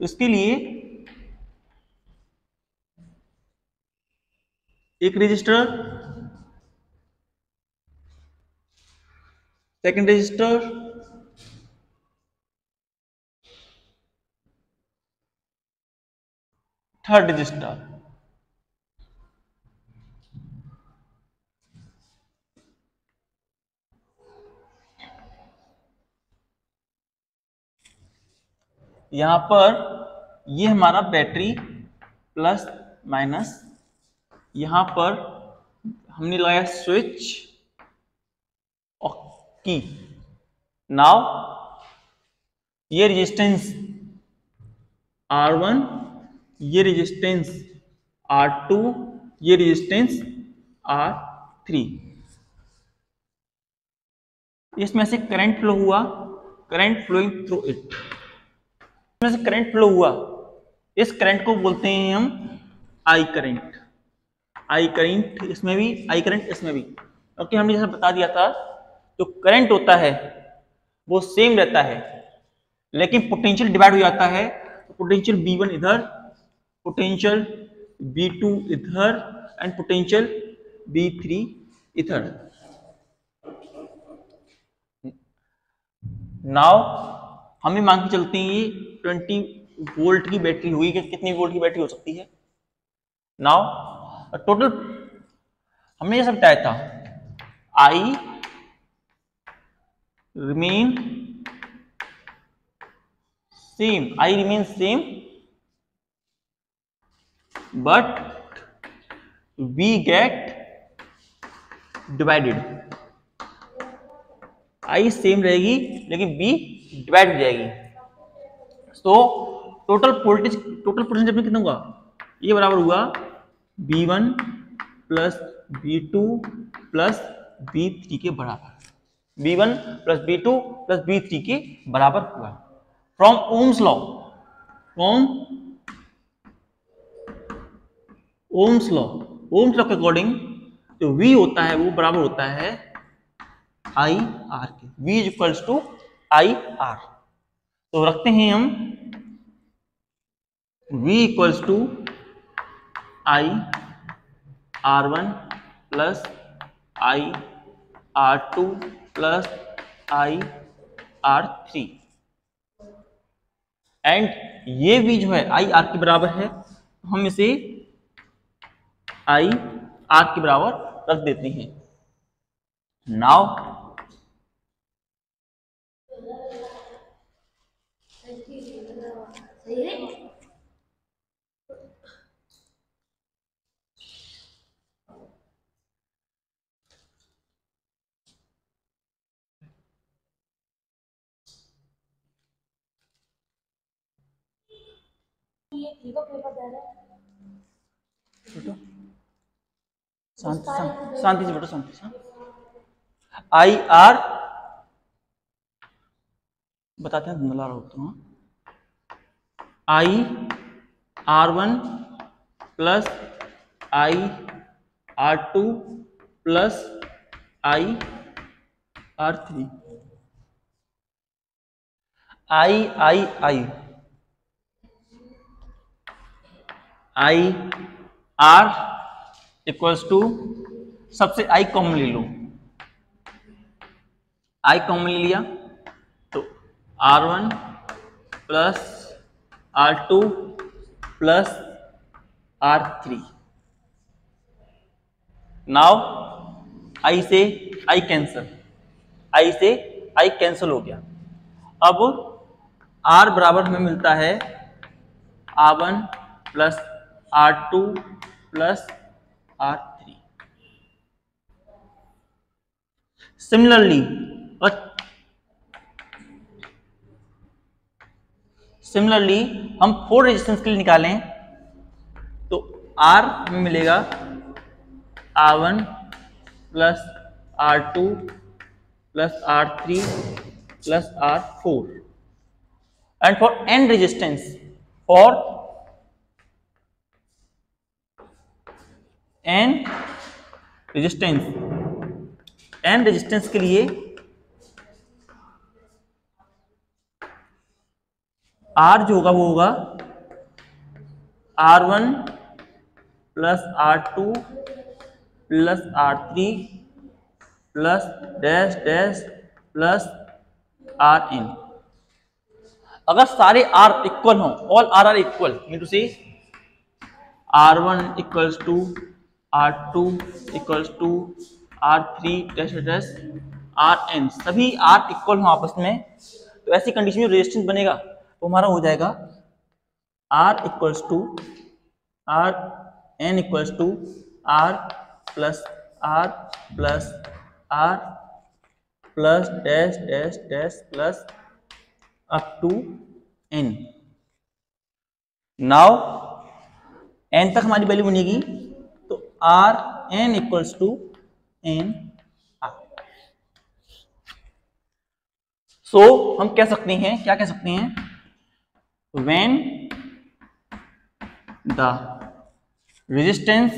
इसके लिए एक register, second register, third register. यहां पर ये हमारा बैटरी प्लस माइनस, यहां पर हमने लगाया स्विच और की। नाउ ये रेजिस्टेंस R1, ये रेजिस्टेंस R2, ये रेजिस्टेंस R3। इसमें से करंट फ्लो हुआ, करंट फ्लोइंग थ्रू इट, इसमें से करंट फ्लो हुआ, इस करंट को बोलते हैं हम आई करंट। आई करंट इसमें भी, आई करंट इसमें भी, क्योंकि हमने जैसा बता दिया था जो करंट होता है वो सेम रहता है, लेकिन पोटेंशियल डिवाइड हो जाता है। तो पोटेंशियल V1 इधर, पोटेंशियल V2 इधर एंड पोटेंशियल V3 इधर। नाउ हमें मान के चलते हैं ये 20 वोल्ट की बैटरी हुई, कि कितनी वोल्ट की बैटरी हो सकती है। नाउ टोटल हमने जैसा बताया था I remain same, I remain same, but we get divided। I same रहेगी लेकिन B डिवाइड हो जाएगी। तो टोटल वोल्टेज, टोटल पोटेंशियल कितना हुआ, ये बराबर हुआ V1 plus V2 plus V3 के बराबर। V1 plus V2 plus V3 के बराबर हुआ। From Ohm's law, from Ohm's law, Ohm's law के अकॉर्डिंग जो V होता है वो बराबर होता है आई आर के। V is equals to I R. तो रखते हैं हम V equals to I R one plus I R two plus I R three, and ये V जो है आई आर के बराबर है, तो हम इसे आई आर के बराबर रख देते हैं। नाउ शांति से बेटा, शांति से। आई आर बताते हैं, धुंधला रहा होता हूँ। I R one plus I R two plus I R three, I I I I R equals to, सबसे आई कॉमन ले लो, आई कॉमन ले लिया तो R1 plus R2 plus R3। Now I से आई कैंसल, आई से आई कैंसल हो गया। अब R बराबर हमें मिलता है R1 plus R2 plus R3। Similarly हम 4 रेजिस्टेंस के लिए निकालें तो R हमें मिलेगा R1 plus R2 plus R3 plus R4, and for n resistance, for n resistance के लिए आर जो होगा वो होगा R1 plus R2 plus R3 plus dash dash plus Rn। अगर सारे R इक्वल हों, all R are equal, mean to say R1 equals to R2 equals to R3 dash dash Rn, सभी R इक्वल हों आपस में, तो ऐसी condition में रेजिस्टेंस बनेगा तो हमारा हो जाएगा R equals to R n equals to R plus R plus R plus dash dash dash plus up to n। Now n तक हमारी वैल्यू बनेगी तो R n equals to n R। So हम कह सकते हैं, क्या कह सकते हैं, when the resistance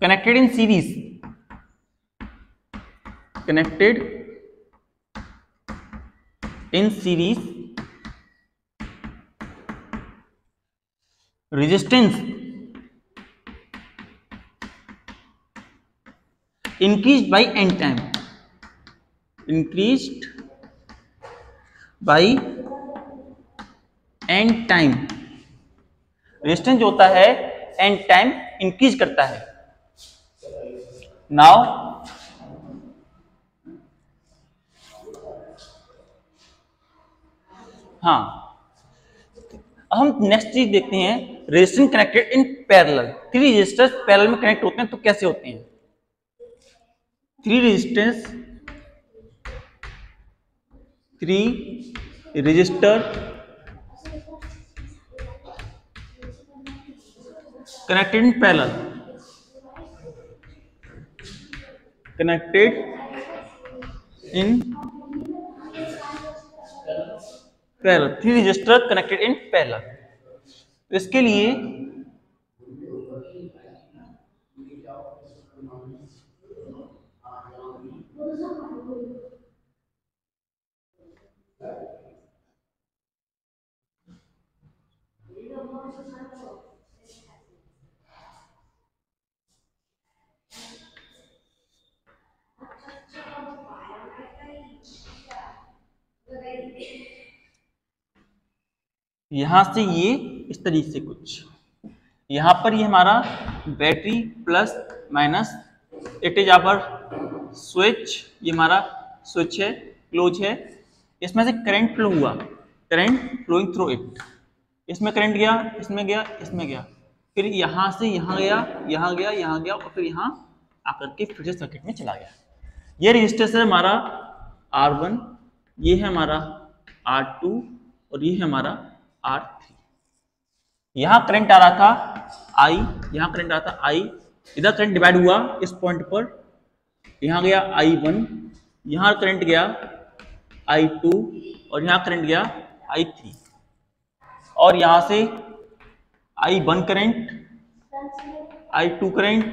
connected in series resistance increased by n time, resistance जो होता है n टाइम इंक्रीज करता है। नाउ हाँ, हम नेक्स्ट चीज देखते हैं, resistance connected in parallel. Three resistors parallel में कनेक्ट होते हैं तो कैसे होते हैं। Three resistor connected in parallel, three resistor connected in parallel. तो इसके लिए यहां से ये इस तरीके से कुछ, यहां पर ये हमारा battery plus minus, it is our switch, ये हमारा स्विच है, क्लोज है, इसमें से करंट फ्लो हुआ, करंट फ्लोइंग थ्रू इट, इसमें करंट गया, इसमें गया, इसमें गया, फिर यहां से यहां गया, यहां गया, यहां गया और फिर यहां आकर के फिर से सर्किट में चला गया। ये रेजिस्टेंस है हमारा R1, ये है हमारा R2 और ये है हमारा R3। यहां करंट आ रहा था I, यहां करंट आ रहा था I, इधर करंट डिवाइड हुआ इस पॉइंट पर, यहां गया I1, यहां करंट गया I2 और यहां करंट गया I3, और यहां से I1 current, I2 current,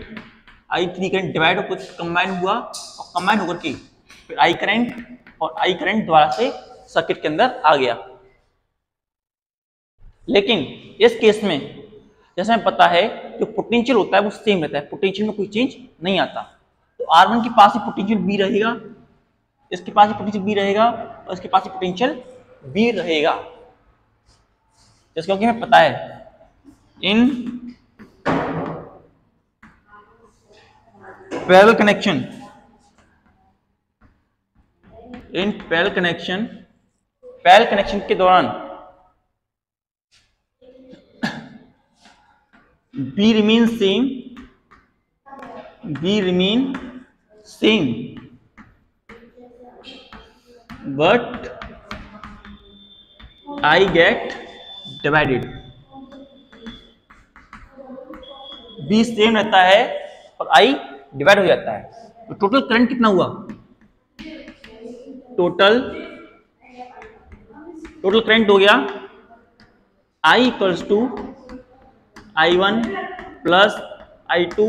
I3 current divide होकर कंबाइन हुआ और कंबाइन होकर के फिर I करंट और I करंट द्वारा से सर्किट के अंदर आ गया। लेकिन इस केस में जैसे हमें पता है जो पोटेंशियल होता है वो सेम रहता है, पोटेंशियल में कोई चेंज नहीं आता। तो R1 के पास ही पोटेंशियल B रहेगा, इसके पास ही पोटेंशियल B रहेगा और इसके पास ही पोटेंशियल B रहेगा। जैसे क्योंकि हमें पता है इन पैरेलल कनेक्शन के दौरान B remain same but I get divided। B same रहता है और I डिवाइड हो जाता है। तो टोटल करंट कितना हुआ, टोटल करंट हो गया I equals to I1 plus I2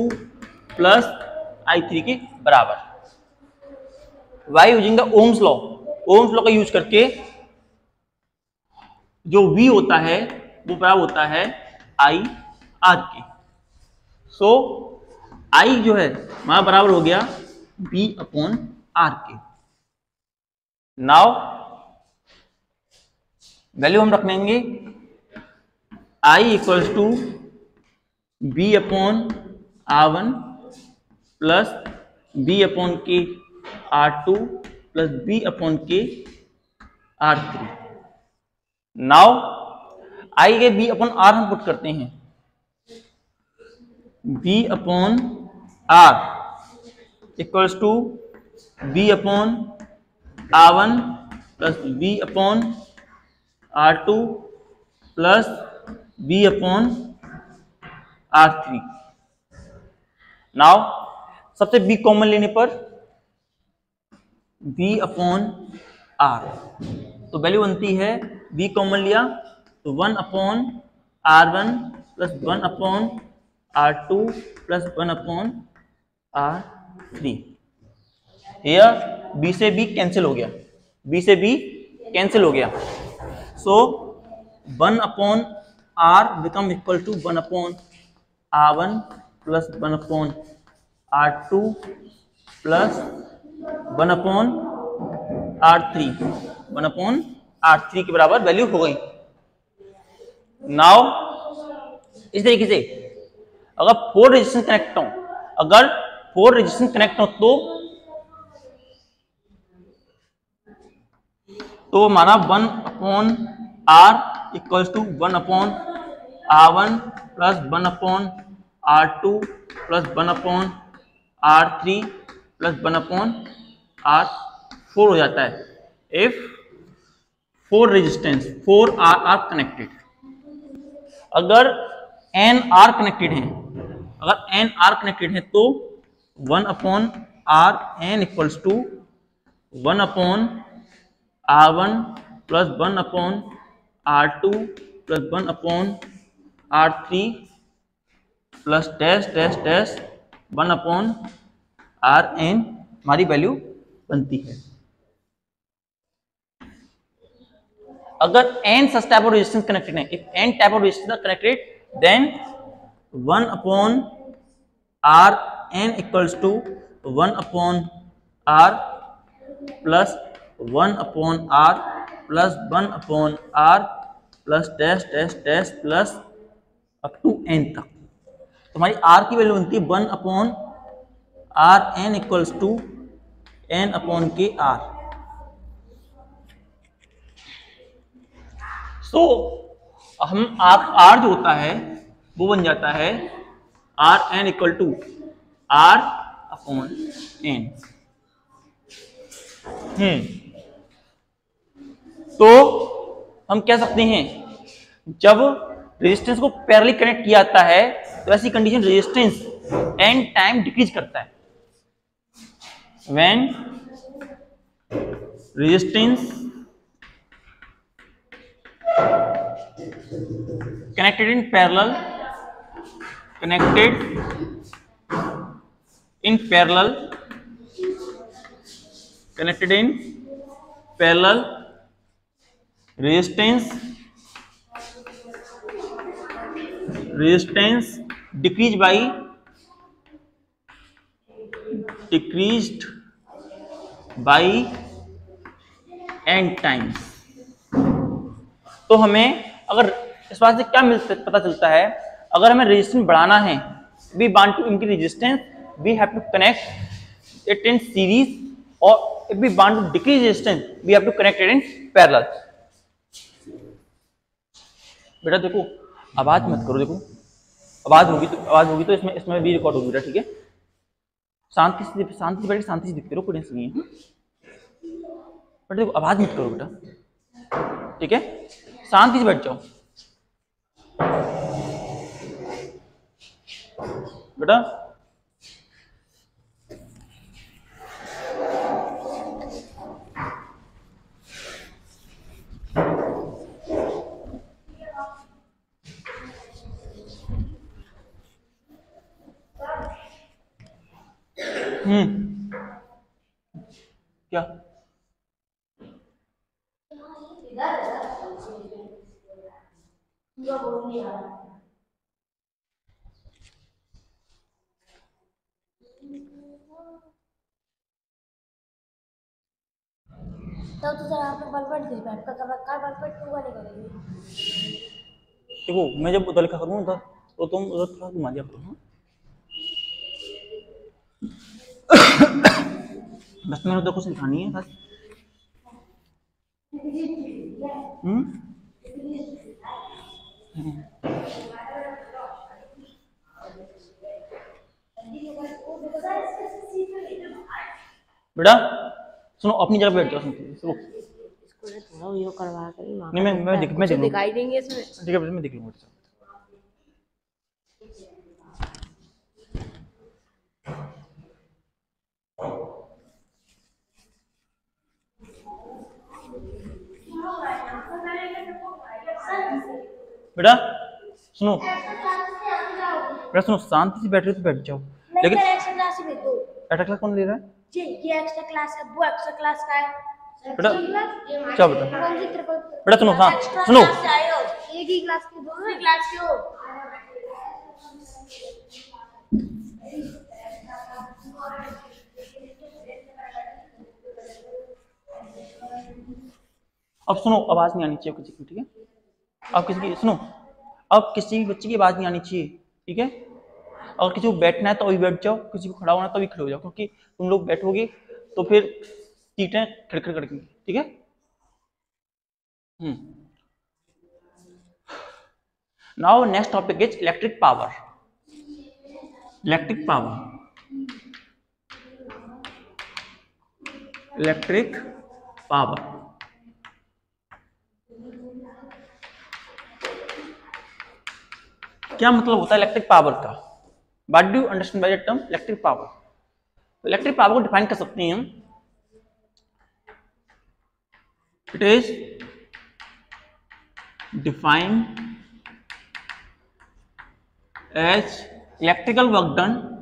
plus I3 के बराबर। Why using the Ohm's law, Ohm's law का यूज करके जो V होता है वो बराबर होता है I R के। सो I जो है हमारा बराबर हो गया V अपॉन R के। नाउ वैल्यू हम रख लेंगे I equals to B upon R1 plus B upon के R2 प्लस B अपॉन के R3। नाउ I के B अपॉन R हम पुट करते हैं, B upon R equals to B upon R1 plus B upon R2 plus B upon R3। Now सबसे B common लेने पर B upon R, तो value बनती है B कॉमन लिया तो 1 upon R1 plus 1 upon R2 plus 1 upon R3। Here B से B cancel हो गया, B से B कैंसिल हो गया। So 1 upon R become equal to 1 upon R1 plus 1 upon R2 plus 1 upon R3, 1 upon R3 के बराबर value हो गई। नाउ इस तरीके से अगर 4 रेजिस्टेंस कनेक्ट हो, अगर 4 रेजिस्टेंस कनेक्ट हो तो हमारा 1 upon R equals to 1 upon R1 plus 1 upon R2 plus 1 upon R3 plus 1 upon R4 हो जाता है इफ 4 रेजिस्टेंस 4 आर कनेक्टेड। अगर n आर कनेक्टेड है, अगर n आर कनेक्टेड है तो 1 upon R n equals to 1 upon R1 plus 1 upon R2 plus 1 upon R3 plus dash dash dash 1 upon Rn हमारी value बनती है। अगर n such type of resistance connected है, if n type of resistance are connected, then 1 upon Rn equals to 1 upon R plus 1 upon R plus 1 upon R plus dash dash dash plus up to n तक। तो हमारी R की value बनती है 1 upon Rn equals to n upon k R। तो हम are जो होता है वो बन जाता है R N equal to R upon N. तो हम कह सकते हैं जब रेजिस्टेंस को पैरेलली कनेक्ट किया जाता है तो ऐसी condition resistance N time decrease करता है। When resistance connected in parallel resistance decreased by n times। तो हमें अगर इस बात से क्या पता चलता है, अगर हमें रेजिस्टेंस बढ़ाना है, we want to increase resistance, we have to connect it in series, और if we want to decrease resistance we have to connect it in parallel. बेटा देखो आवाज मत करो, देखो आवाज होगी तो इसमें भी रिकॉर्ड होगी बेटा, ठीक है। शांति से बैठ, शांति से दिखते रहो, कोई टेंशन नहीं है बेटा। देखो आवाज मत करो बेटा, ठीक है, शांति से बैठ जाओ बेटा। क्या तो सर आपने 1.3 का कर रखा है, 1.2 का नहीं करेंगे। देखो मैं जब उधर लिखा करूँ उधर तो तुम उधर थोड़ा घुमा दिया करो। हाँ? बस मैंने उधर कुछ लिखानी है बस। बेटा सुनो अपनी जगह बैठ जाओ। सुनो थोड़ा ये करवा कर नहीं मैं देख लूँ दिखाई देंगे इसमें। ठीक है मैं देख लूँगा। बेटा सुनो बेटा सुनो शांति से बैठ रहे तो बैठ जाओ। लेकिन एक्स्ट्रा क्लास भेज दो। एक्स्ट्रा क्लास कौन ले रहा है? जी ये एक्स्ट्रा क्लास है, वो एक्स्ट्रा क्लास का है। बेटा क्या बता बेटा सुनो हाँ सुनो एक ही क्लास के दोनों क्लास के हो। अब सुनो आवाज नहीं आनी चाहिए किसी की, ठीक है? अब किसी की सुनो, अब किसी भी बच्चे की आवाज नहीं आनी चाहिए, ठीक है? अगर किसी को बैठना है तो अभी बैठ जाओ, किसी को खड़ा होना है तो अभी खड़े हो जाओ, क्योंकि तुम लोग बैठोगे तो फिर सीटें खड़खड़ खड़केंगी, ठीक है? Now next topic is electric power. Electric power, electric power क्या मतलब होता है इलेक्ट्रिक पावर का? What do you understand by the term electric power? Electric power को डिफाइन कर सकते हैं हम, it is defined as electrical work done,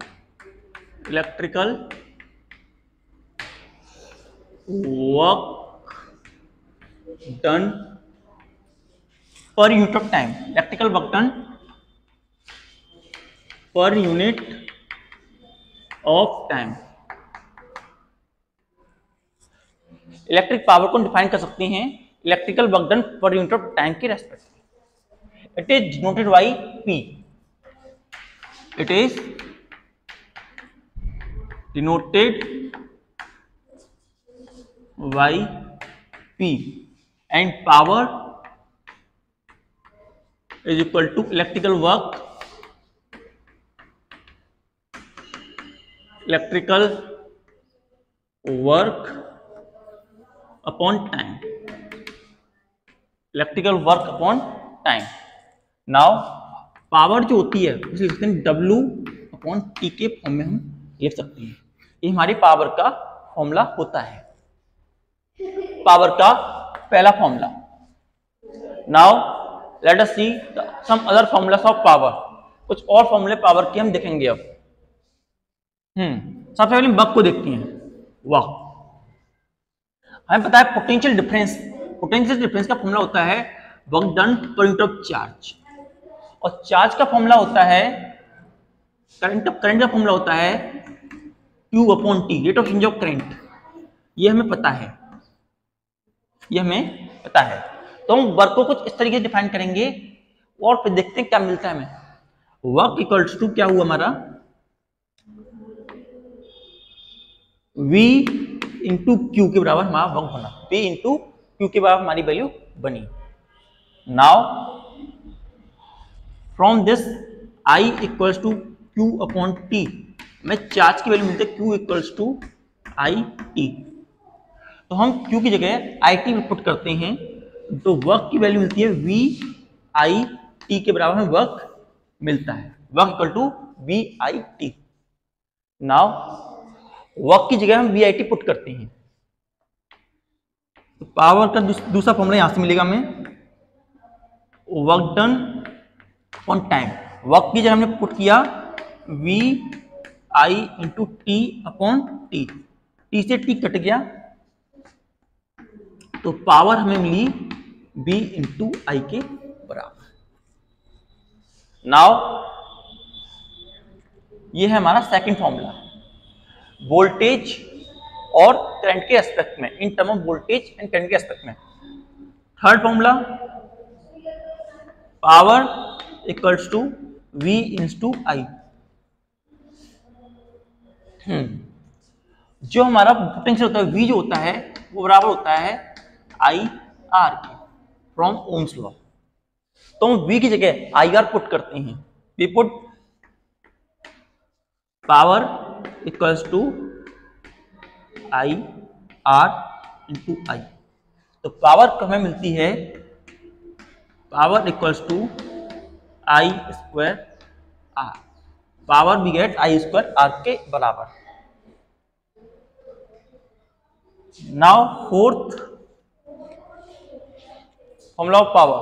electrical work done per unit of time, electrical work done per unit of time। Electric power को define कर सकते हैं electrical work done per unit of time के respect. It is denoted by P, it is denoted by P and power is equal to electrical work upon time, electrical work upon time। now power जो होती है उसे लिखते हैं W upon T के form में हम लिख सकते हैं। ये हमारी पावर का फॉर्मूला होता है, पावर का पहला formula. Now let us see some other formulas of power, कुछ और फॉर्मूले पावर के हम देखेंगे अब। सबसे पहले वर्क को देखते हैं। वर्क हमें पता है पोटेंशियल डिफरेंस, पोटेंशियल डिफरेंस का फॉर्मूला होता है work done per unit of charge, और चार्ज का फॉर्मूला होता है करंट का फॉर्मूला होता है Q upon T, rate of change of current. ये हमें पता है, ये हमें पता है। तो हम वर्क को कुछ इस तरीके से डिफाइन करेंगे और फिर देखते हैं क्या मिलता है हमें। वर्क इक्वल्स टू क्या हुआ हमारा V इंटू क्यू के बराबर हमारा वर्क बना, V इंटू क्यू के बराबर हमारी वैल्यू बनी। Now from this I equals to Q upon T, हमें चार्ज की वैल्यू मिलती है Q इक्वल्स टू IT। तो हम Q की जगह IT में पुट करते हैं तो वर्क की वैल्यू मिलती है VIT के बराबर हमें वर्क मिलता है, work equal to VIT। Now work की जगह हम VIT पुट करते हैं तो पावर का दूसरा फॉर्मूला यहां से मिलेगा हमें, work done on time. Work की जगह हमने पुट किया VI into T upon T, T से T कट गया तो पावर हमें मिली V इंटू आई के बराबर। नाउ ये है हमारा सेकंड फॉर्मूला वोल्टेज और करंट के एस्पेक्ट में, in term of voltage and current के एस्पेक्ट में। Third formula power equals to V into I. जो हमारा पोटेंशियल होता है V जो होता है वो बराबर होता है आई आर के फ्रॉम ओम्स लॉ। तो हम V की जगह आई आर पुट करते हैं। We put power equals to I R into I. तो पावर हमें मिलती है power equals to I square R. Power we get I square R के बराबर। Now fourth formula of power.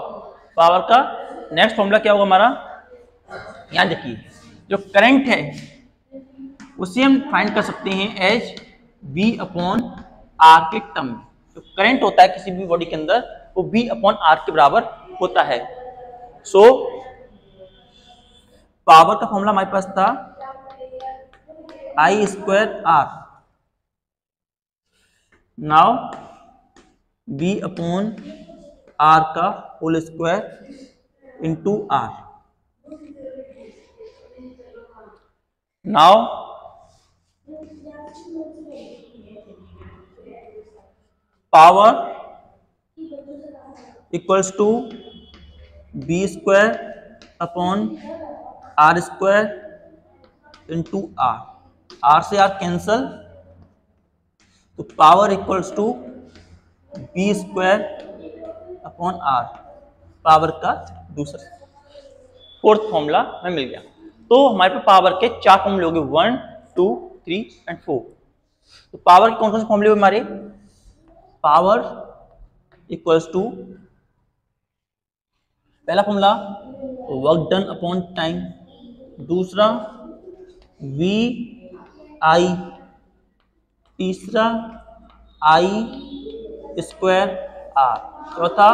Power का next formula क्या होगा हमारा, यहां देखिए जो करंट है उसे हम फाइंड कर सकते हैं एज V अपॉन आर के टर्म में। जो करंट होता है किसी भी बॉडी के अंदर वो V अपॉन आर के बराबर होता है। सो पावर का फॉर्मूला हमारे पास था I square R. Now V upon R का whole square into R. Now power equals to B square upon R square into R. R से आर कैंसल, तो power equals to B square upon R. Power का दूसरा fourth formula हमें मिल गया। तो हमारे पास power के चार फॉर्मूले हो गए 1, 2, 3 एंड 4। तो पावर के कौन कौन से फॉर्मूले हुए हमारे, पावर इक्वल्स टू पहला formula work done upon time, दूसरा वी आई, तीसरा आई स्क्वायर आर, चौथा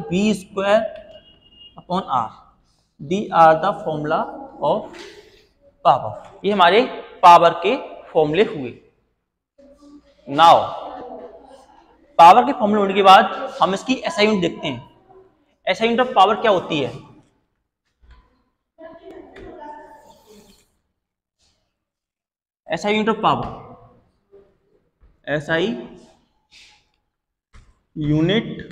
V square upon R. These are the formula of power. ये हमारे पावर के फॉर्मूले हुए। नाउ पावर के फॉर्मूले होने के बाद हम इसकी एसआई यूनिट देखते हैं। एसआई यूनिट ऑफ पावर क्या होती है, SI unit of power, SI unit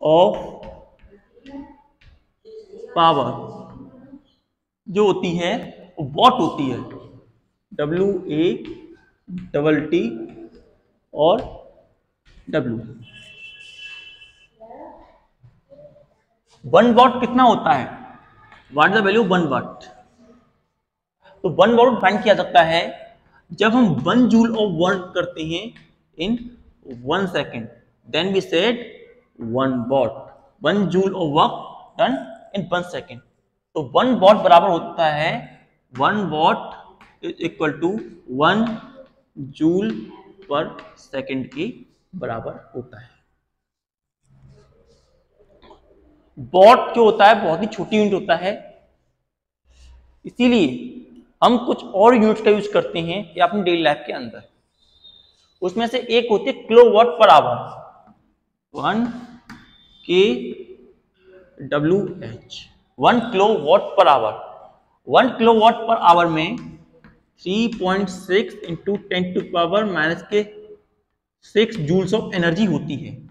of power जो होती है वो वॉट होती है, WATT और W। 1 वॉट कितना होता है, what is the value 1 what. तो 1 वॉट फाइंड किया जाता है जब हम 1 जूल ऑफ वर्क करते हैं in 1 second, then we said 1 watt. 1 joule of work done in 1 second. तो 1 वॉट बराबर होता है 1 watt is equal to 1 joule per second के बराबर होता है। वॉट जो होता है बहुत ही छोटी यूनिट होता है, इसीलिए हम कुछ और यूनिट्स का यूज करते हैं या अपनी डेली लाइफ के अंदर। उसमें से एक होती है kilowatt per hour, 1 kWh, 1 kilowatt per hour. 1 kilowatt per hour में 3.6 इंटू 10⁻⁻6 जूल्स ऑफ एनर्जी होती है।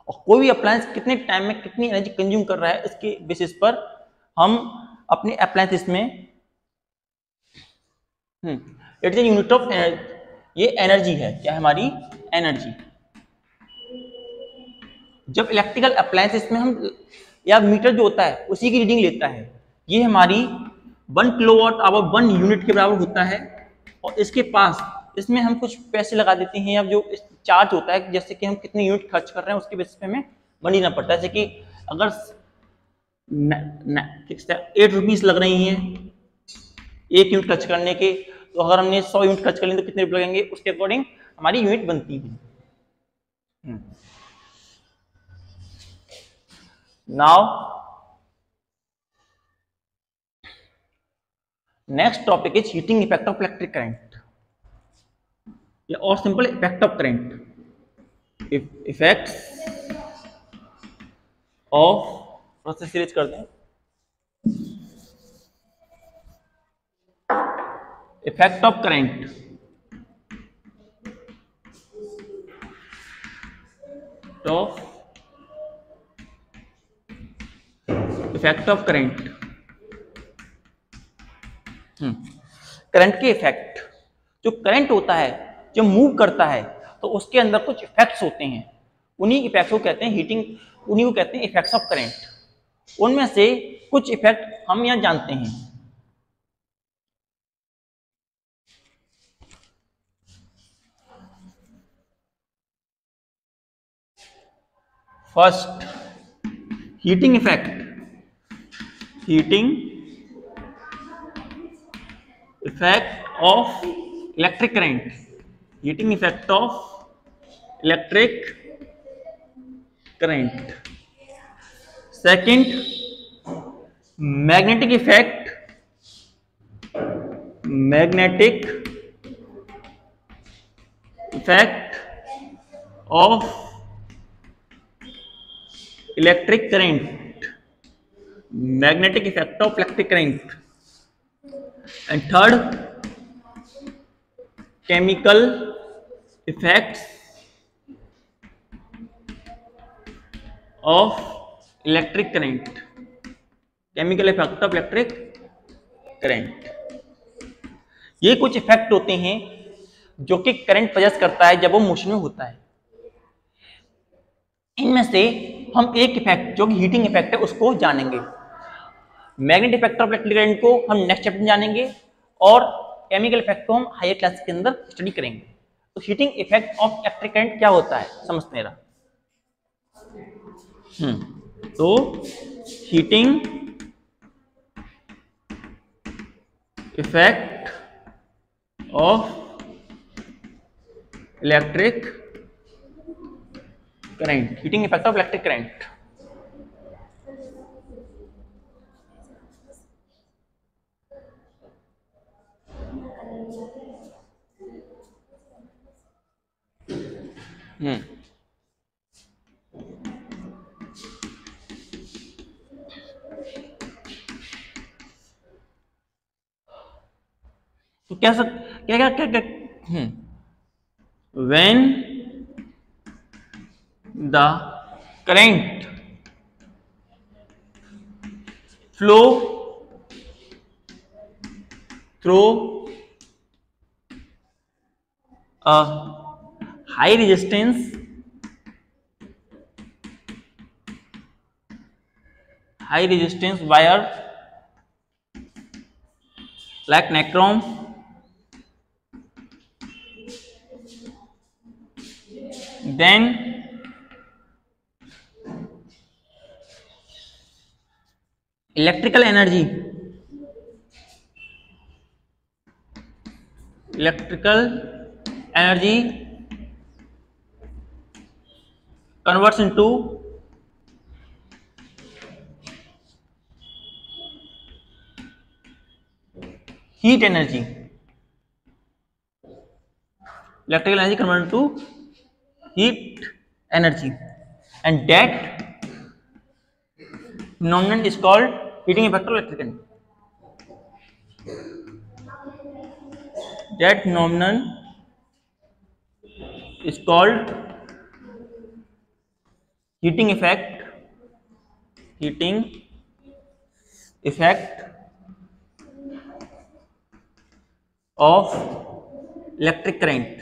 और कोई भी अप्लायंस कितने टाइम में कितनी एनर्जी कंज्यूम कर रहा है इसके बेसिस पर हम अपने अप्लायंसेस में it is unit of energy. ये एनर्जी है, क्या है हमारी एनर्जी। जब इलेक्ट्रिकल अप्लायंसेस में हम या मीटर जो होता है उसी की रीडिंग लेता है, ये हमारी 1 किलोवाट आवर 1 यूनिट के बराबर होता है। और इसके पास इसमें हम कुछ पैसे लगा देते हैं, या जो चार्ज होता है जैसे कि हम कितने यूनिट खर्च कर रहे हैं उसके बेसिस पे हमें मनी देना पड़ता है। जैसे कि अगर 8 रुपीज लग रही हैं 1 यूनिट टच करने के, तो अगर हमने 100 यूनिट टच कर लें तो कितने रुपए लगेंगे, उसके अकॉर्डिंग हमारी यूनिट बनती है। Now next topic is heating effect of electric current, या और simple effect of current. Effects of, process series करते हैं, effect of current of effect of current. Current के इफेक्ट, जो करंट होता है जब मूव करता है तो उसके अंदर कुछ इफेक्ट्स होते हैं, उन्हीं इफेक्ट्स को कहते हैं हीटिंग, उन्हीं को कहते हैं इफेक्ट्स ऑफ करंट। उनमें से कुछ इफेक्ट हम यहां जानते हैं। First, heating effect, heating effect of electric current, heating effect of electric current. Second, magnetic effect, magnetic effect of electric current, magnetic effect of electric current. And third, chemical effects of electric current, chemical effect of electric current। ये कुछ effect होते हैं जो कि current produce करता है जब वो मोशन में होता है। इनमें से हम एक इफेक्ट जो कि हीटिंग इफेक्ट है उसको जानेंगे। Magnetic effect of electric current को हम नेक्स्ट चैप्टर में जानेंगे और केमिकल इफेक्ट को हम हायर क्लास के अंदर स्टडी करेंगे। तो heating effect of electric current क्या होता है समझते हैं। तो heating effect of electric current, heating effect of electric current. तो क्या क्या क्या क्या, when the current flow through a high resistance wire like nichrome, then electrical energy converts into heat energy. Electrical energy converted to heat energy, and that phenomenon is called heating effect of electric current. That phenomenon is called heating effect of electric current.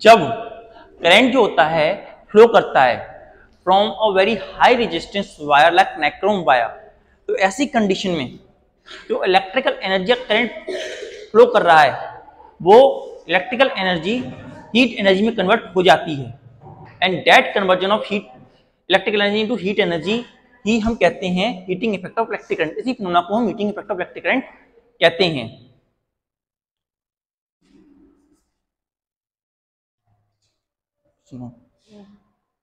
जब current जो होता है flow करता है from a very high resistance wire like nichrome wire, तो ऐसी condition में जो इलेक्ट्रिकल एनर्जी करंट फ्लो कर रहा है वो इलेक्ट्रिकल एनर्जी हीट एनर्जी में कन्वर्ट हो जाती है, and that conversion of heat electrical energy into heat energy ही हम कहते हैं heating effect of electric current. इसी फिनोमेना को हम heating effect of electric current कहते हैं। सुनो,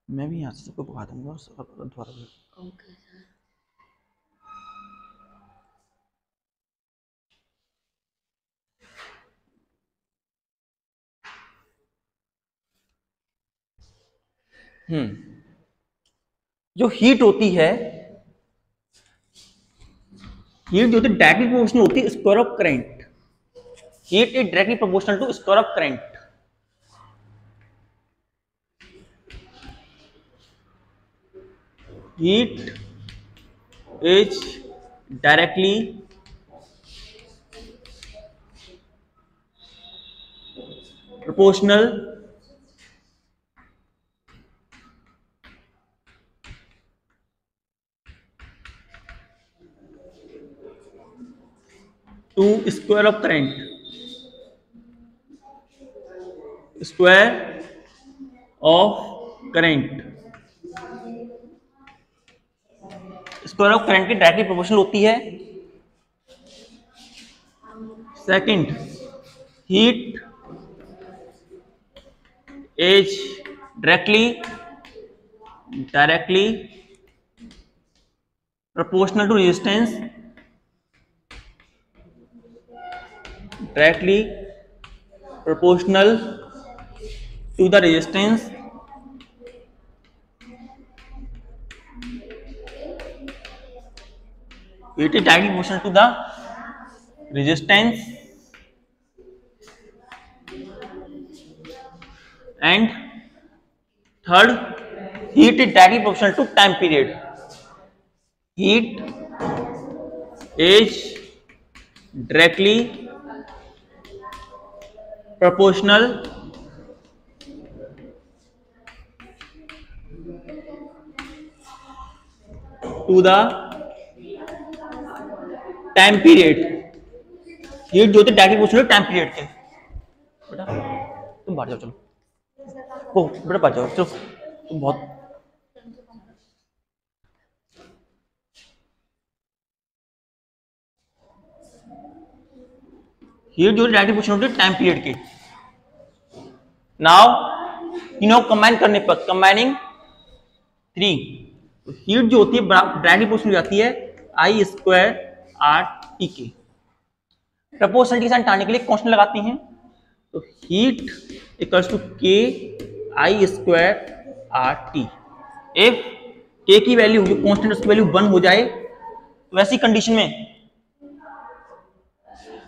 मैं भी यहाँ से सबको पढ़ा दूंगा दोबारा। Okay sir. जो हीट होती है, हीट जो होती है डायरेक्टली प्रोपोर्शनल होती है square of current. Heat is directly proportional to square of current. Heat is directly proportional to square of current. Square of current, square of current की directly proportional होती है। Second, heat is directly proportional to resistance, directly proportional to the resistance it is directly proportional to the resistance and third, heat is directly proportional to time period. Heat is directly proportional to the time period. Heat जो होती है directly proportional time period के। बेटा तुम बाहर जाओ, चलो ओ बेटा बाहर जाओ, चलो तुम बहुत हीट जो डायरेक्टली प्रोपोर्शनल होती है टाइम पीरियड के। नाउ तीनों कंबाइन करने पर, कंबाइनिंग 3, हीट जो होती है डायरेक्टली प्रोपोर्शनल हो जाती है आई स्क्वायर आर टी के। प्रपोर्शनलिटी के साथ टालने के लिए कांस्टेंट लगाते हैं, तो हीट इक्वल्स टू के आई स्क्वायर आर टी। इफ के की वैल्यू जो कांस्टेंट उसकी वैल्यू 1 हो जाए तो वैसी कंडीशन में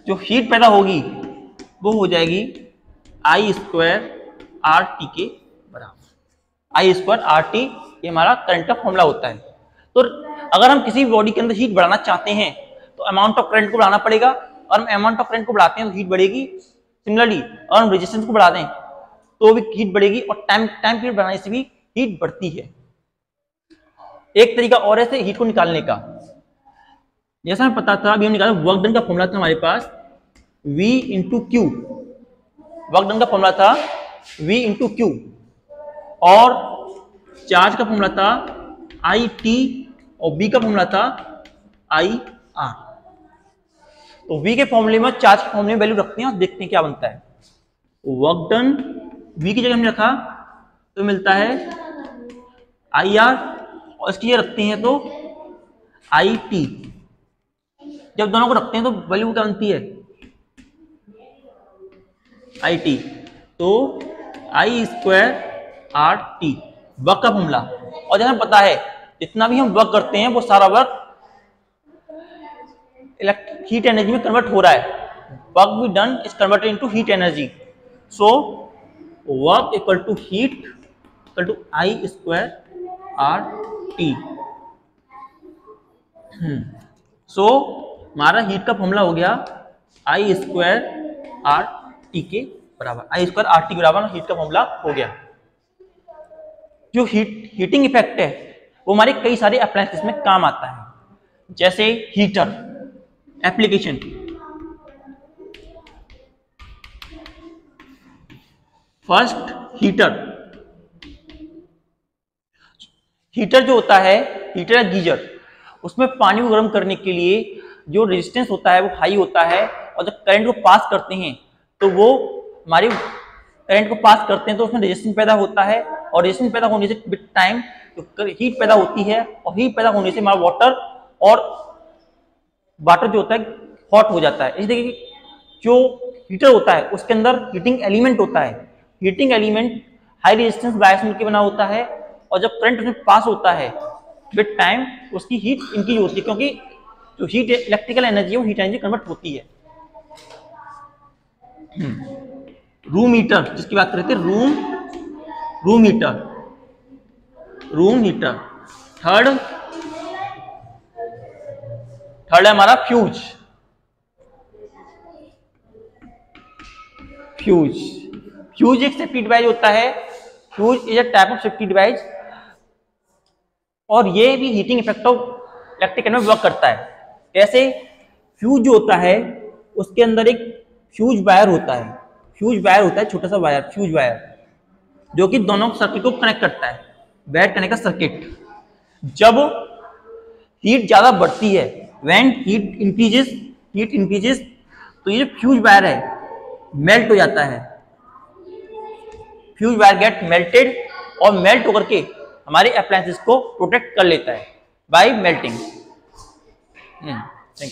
जो हीट पैदा होगी वो हो जाएगी आई स्क्वायर आर टी के बराबर। आई स्क्वायर आर टी ये हमारा करंट का फॉर्मूला होता है। तो अगर हम किसी बॉडी के अंदर हीट बढ़ाना चाहते हैं तो अमाउंट ऑफ करंट को बढ़ाना पड़ेगा, और हम अमाउंट ऑफ करंट को बढ़ाते हैं तो हीट बढ़ेगी। सिमिलरली और हम रेजिस्टेंस को बढ़ा दें तो भी हीट बढ़ेगी, और टाइम पीरियड बढ़ाने से भी हीट बढ़ती है। एक तरीका और है हीट को निकालने का, जैसा हमें पता था अभी हम निकाला वर्क डन का फॉर्मूला था हमारे पास V into Q. Work done का फॉर्मूला था V इंटू क्यू, और चार्ज का फॉर्मूला था आई टी, और B का फॉर्मूला था आई आर। तो V के फॉर्मूले में चार्ज के फॉर्मूले में वैल्यू रखते हैं और देखते हैं क्या बनता है। वर्क डन V की जगह हमने रखा तो मिलता है आई आर, और इसकी जगह रखते हैं तो आई टी। जब दोनों को रखते हैं तो वैल्यू क्या बनती है आई टी, तो आई स्क्वायर आर टी वर्क का फॉर्मूला। और जैसा पता है जितना भी हम वर्क करते हैं वो सारा वर्क हीट एनर्जी में कन्वर्ट हो रहा है। Work be done is converted into heat energy. So work equal to heat equal to I square R T. So हमारा हीट का फॉर्मूला हो गया आई स्क्वायर आर टी के बराबर। आई स्क्वायर आर टी के बराबर हीट का फॉर्मूला हो गया। जो हीटिंग इफेक्ट है वो हमारे कई सारे अप्लायंसेस में काम आता है, जैसे heater application. First heater, heater जो होता है, हीटर या गीजर, उसमें पानी को गर्म करने के लिए जो रेजिस्टेंस होता है वो हाई होता है, और जब करंट को पास करते हैं तो वो हमारे करंट को पास करते हैं तो उसमें रेजिस्टेंस पैदा होता है, और रेजिस्टेंस पैदा होने से विद टाइम तो हीट पैदा होती है, और हीट पैदा होने से हमारा वाटर जो होता है हॉट हो जाता है। इस देखिए जो हीटर होता है उसके अंदर हीटिंग एलिमेंट होता है, हीटिंग एलिमेंट हाई रेजिस्टेंस बायस मिलकर बना होता है, और जब करंट उसमें पास होता है विद टाइम उसकी हीट इंक्रीज होती है, क्योंकि जो हीट इलेक्ट्रिकल एनर्जी है वो हीट एनर्जी कन्वर्ट होती है। रूम हीटर जिसकी बात करते हैं, रूम हीटर। थर्ड है हमारा फ्यूज एक सेफ्टी डिवाइस होता है। Fuse is a type of safety device, और ये भी heating effect of electric current में वर्क करता है। कैसे? फ्यूज जो होता है उसके अंदर एक फ्यूज वायर होता है, छोटा सा वायर, फ्यूज वायर, जो कि दोनों सर्किट को कनेक्ट करता है, वायर कनेक्ट का सर्किट। जब हीट ज्यादा बढ़ती है, व्हेन हीट इंक्रीजेस, तो ये जो फ्यूज वायर है मेल्ट हो जाता है, फ्यूज वायर गेट मेल्टेड, और मेल्ट होकर के हमारे अप्लायंसेस को प्रोटेक्ट कर लेता है बाय मेल्टिंग। Thank you.